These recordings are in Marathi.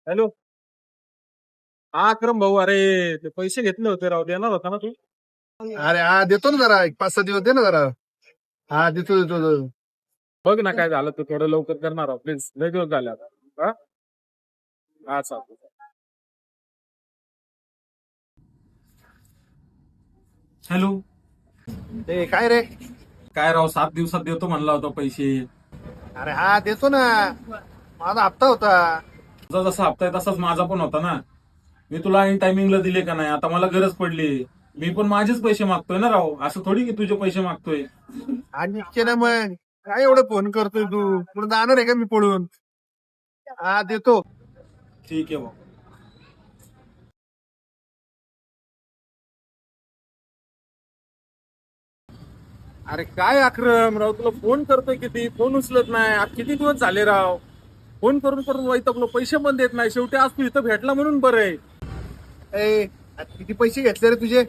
हॅलो. हा अक्रम भाऊ, अरे ते पैसे घेतले होते राव, देणार होता ना तू? अरे हा देतो ना, जरा एक 5-6 दिवस दे ना जरा. हा देतो. बघ ना काय झालं, तू थोडं लवकर करणार आहो प्लीज, लय दिवस झाले आता. हा हा चालतं. हॅलो. ते काय रे? काय राव, 7 दिवसात देतो म्हणला होता पैसे. अरे हा देतो ना, माझा हप्ता होता. तुझा जसा हप्ता आहे तसाच माझा पण होता ना. मी तुला ऐन टायमिंगला दिले का नाही? आता मला गरज पडली, मी पण माझेच पैसे मागतोय ना राव, असं थोडी की तुझे पैसे मागतोय. आणि ना मग काय एवढं फोन करतोय तू? पुढे जाणार आहे का मी पळून? हा देतो. ठीक आहे भाऊ. अरे काय अक्रम राव, तुला फोन करतोय किती, फोन उचलत नाही. आज किती दिवस झाले राव, फोन करून करून वैतागलो, पैसे पण देत नाही. शेवटी आज तू इथं भेटला म्हणून बरं आहे. ए, आता किती पैसे घेतले रे तुझे?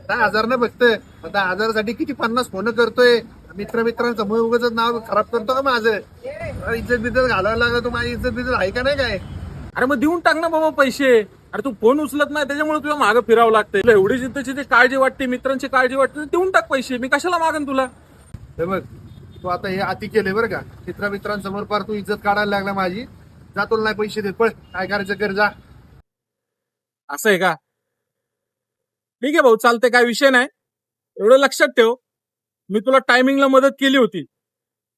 10,000 ना फक्त. 10,000 साठी किती 50 फोन करतोय? मित्रांसमोर उगाच नाव खराब करतो का माझं? इज्जत बिज्जत घालायला लागला, तू माझी इज्जत बिज्जत आहे का नाही काय? अरे मग देऊन टाक ना बाबा पैसे. अरे तू फोन उचलत नाही त्याच्यामुळे तुला मागं फिरावं लागतंय. तुला एवढी जिद्दची ते काळजी वाटते, मित्रांची काळजी वाटते, तर देऊन टाक पैसे. मी कशाला मागन तुला? हे बघ, तू आता हे अति केले बरं का. मित्रांसमोर पार तू इज्जत काढायला लागला माझी. जा, तुला नाही पैसे देत, पण काय करायचं कर जा. असं आहे का? ठीक आहे भाऊ, चालतंय, काय विषय नाही. एवढं लक्षात ठेव, मी तुला टायमिंगला मदत केली होती,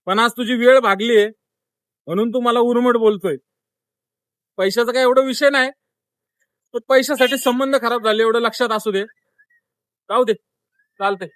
पण आज तुझी वेळ भागलीये म्हणून तू मला उर्मट बोलतोय. पैशाचा काय एवढा विषय नाही, पण पैशासाठी संबंध खराब झाले एवढं लक्षात असू दे. राहू दे, चालतंय.